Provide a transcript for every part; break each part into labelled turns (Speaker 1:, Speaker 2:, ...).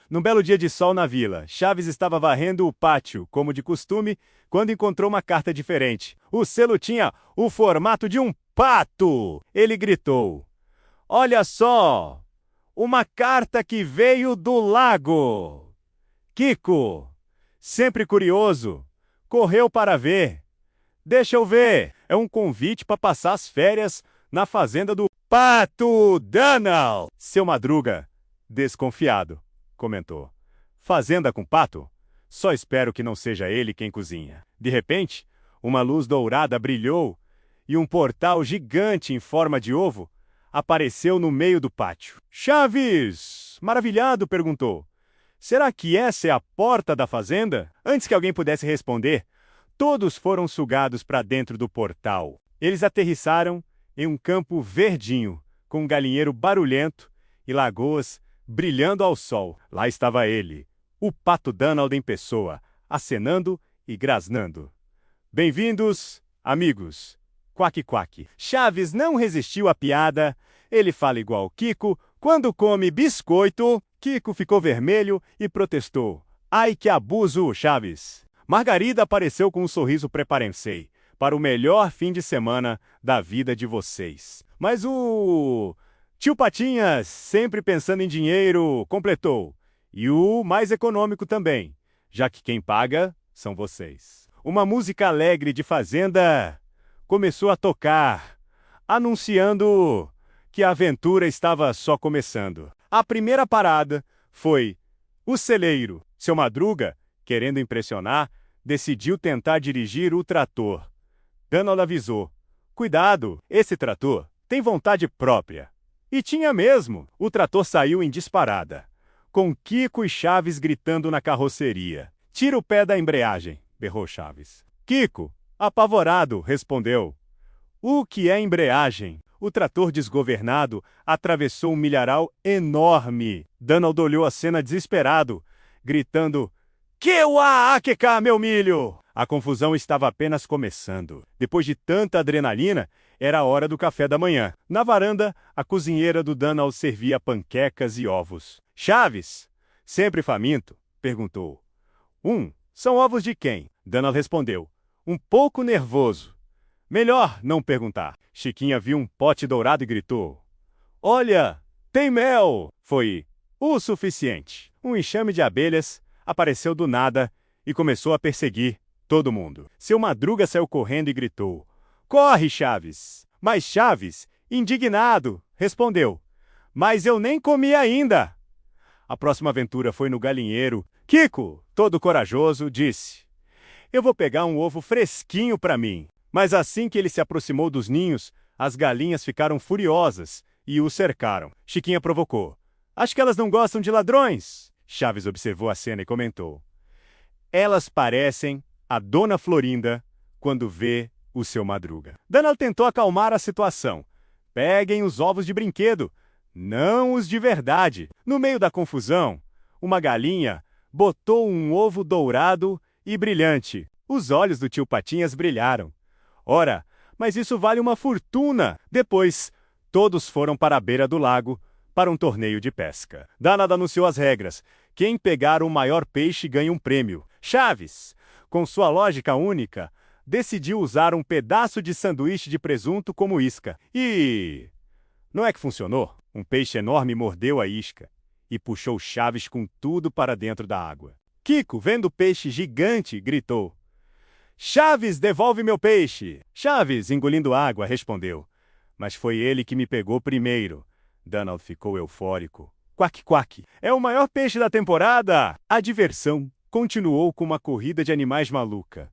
Speaker 1: Num belo dia de sol na vila, Chaves estava varrendo o pátio, como de costume, quando encontrou uma carta diferente. O selo tinha o formato de um pato! Ele gritou: "Olha só! Uma carta que veio do lago!" Kiko, sempre curioso, correu para ver. "Deixa eu ver, é um convite para passar as férias na fazenda do Pato Donald." Seu Madruga, desconfiado, comentou: "Fazenda com pato? Só espero que não seja ele quem cozinha." De repente, uma luz dourada brilhou e um portal gigante em forma de ovo apareceu no meio do pátio. Chaves, maravilhado, perguntou: "Será que essa é a porta da fazenda?" Antes que alguém pudesse responder, todos foram sugados para dentro do portal. Eles aterrissaram em um campo verdinho, com um galinheiro barulhento e lagoas brilhando ao sol. Lá estava ele, o Pato Donald em pessoa, acenando e grasnando. "Bem-vindos, amigos." Quaque, quaque. Chaves não resistiu à piada. Ele fala igual Kiko quando come biscoito. Kiko ficou vermelho e protestou: "Ai, que abuso, Chaves." Margarida apareceu com um sorriso preparem-se para o melhor fim de semana da vida de vocês. Mas o tio Patinhas, sempre pensando em dinheiro, completou: "E o mais econômico também, já que quem paga são vocês." Uma música alegre de fazenda começou a tocar, anunciando que a aventura estava só começando. A primeira parada foi o celeiro. Seu Madruga, querendo impressionar, decidiu tentar dirigir o trator. Donald avisou: "Cuidado, esse trator tem vontade própria." E tinha mesmo. O trator saiu em disparada, com Kiko e Chaves gritando na carroceria. "Tira o pé da embreagem", berrou Chaves. Kiko, apavorado, respondeu: "O que é embreagem?" O trator desgovernado atravessou um milharal enorme. Donald olhou a cena desesperado, gritando: "Que meu milho!" A confusão estava apenas começando. Depois de tanta adrenalina, era a hora do café da manhã. Na varanda, a cozinheira do Donald servia panquecas e ovos. "Chaves, sempre faminto?" perguntou. São ovos de quem?" Donald respondeu, um pouco nervoso. "Melhor não perguntar." Chiquinha viu um pote dourado e gritou: "Olha, tem mel!" Foi o suficiente. Um enxame de abelhas apareceu do nada e começou a perseguir todo mundo. Seu Madruga saiu correndo e gritou: "Corre, Chaves!" Mas Chaves, indignado, respondeu: "Mas eu nem comi ainda." A próxima aventura foi no galinheiro. Kiko, todo corajoso, disse: "Eu vou pegar um ovo fresquinho para mim." Mas assim que ele se aproximou dos ninhos, as galinhas ficaram furiosas e o cercaram. Chiquinha provocou: "Acho que elas não gostam de ladrões." Chaves observou a cena e comentou: "Elas parecem a Dona Florinda quando vê o seu Madruga." Donald tentou acalmar a situação. "Peguem os ovos de brinquedo, não os de verdade." No meio da confusão, uma galinha botou um ovo dourado e brilhante. Os olhos do tio Patinhas brilharam. "Ora, mas isso vale uma fortuna." Depois, todos foram para a beira do lago para um torneio de pesca. Donald anunciou as regras. Quem pegar o maior peixe ganha um prêmio. Chaves, com sua lógica única, decidiu usar um pedaço de sanduíche de presunto como isca. E não é que funcionou? Um peixe enorme mordeu a isca e puxou Chaves com tudo para dentro da água. Kiko, vendo o peixe gigante, gritou: "Chaves, devolve meu peixe!" Chaves, engolindo água, respondeu: "Mas foi ele que me pegou primeiro." Donald ficou eufórico. Quaque, quaque. "É o maior peixe da temporada!" A diversão continuou com uma corrida de animais maluca.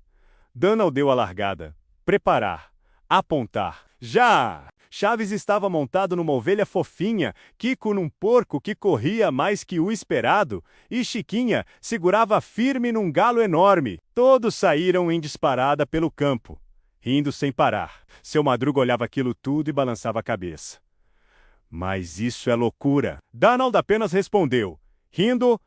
Speaker 1: Donald deu a largada. Preparar. Apontar. Já! Chaves estava montado numa ovelha fofinha, Kiko num porco que corria mais que o esperado, e Chiquinha segurava firme num galo enorme. Todos saíram em disparada pelo campo, rindo sem parar. Seu Madruga olhava aquilo tudo e balançava a cabeça. "Mas isso é loucura." Donald apenas respondeu, rindo: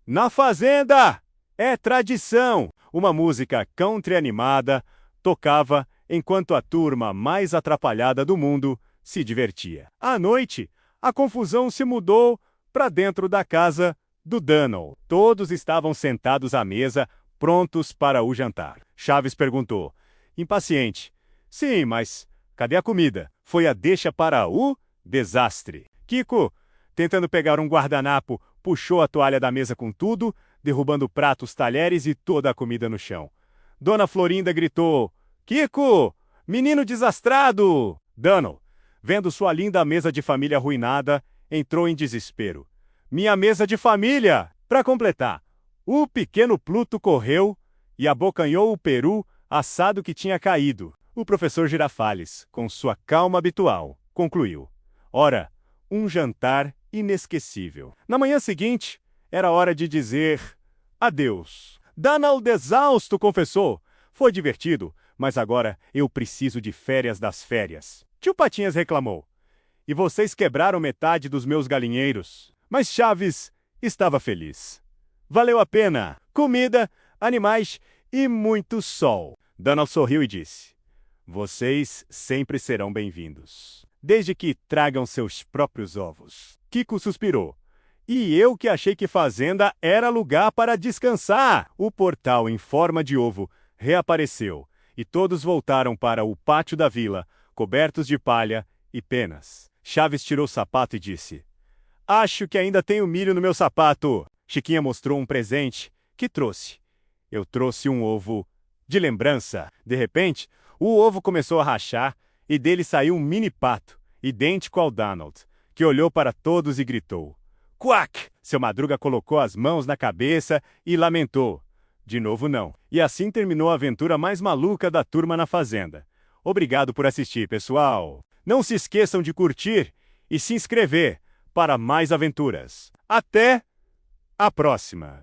Speaker 1: "Na fazenda é tradição." Uma música country animada tocava enquanto a turma mais atrapalhada do mundo se divertia. À noite, a confusão se mudou para dentro da casa do Donald. Todos estavam sentados à mesa, prontos para o jantar. Chaves perguntou, impaciente. Sim, mas cadê a comida? Foi a deixa para o desastre. Kiko, tentando pegar um guardanapo, puxou a toalha da mesa com tudo, derrubando pratos, talheres e toda a comida no chão. Dona Florinda gritou, Kiko, menino desastrado! Donald, vendo sua linda mesa de família arruinada, entrou em desespero. Minha mesa de família! Para completar, o pequeno Pluto correu e abocanhou o peru assado que tinha caído. O professor Girafales, com sua calma habitual, concluiu. Ora, um jantar inesquecível. Na manhã seguinte, era hora de dizer adeus. Donald exausto confessou. Foi divertido, mas agora eu preciso de férias das férias. Tio Patinhas reclamou. E vocês quebraram metade dos meus galinheiros. Mas Chaves estava feliz. Valeu a pena. Comida, animais e muito sol. Donald sorriu e disse, vocês sempre serão bem-vindos, desde que tragam seus próprios ovos. Kiko suspirou. E eu que achei que fazenda era lugar para descansar. O portal em forma de ovo reapareceu e todos voltaram para o pátio da vila, cobertos de palha e penas. Chaves tirou o sapato e disse, acho que ainda tenho milho no meu sapato. Chiquinha mostrou um presente que trouxe. Eu trouxe um ovo de lembrança. De repente, o ovo começou a rachar e dele saiu um mini pato, idêntico ao Donald, que olhou para todos e gritou. Quack! Seu Madruga colocou as mãos na cabeça e lamentou. De novo não. E assim terminou a aventura mais maluca da turma na fazenda. Obrigado por assistir, pessoal. Não se esqueçam de curtir e se inscrever para mais aventuras. Até a próxima!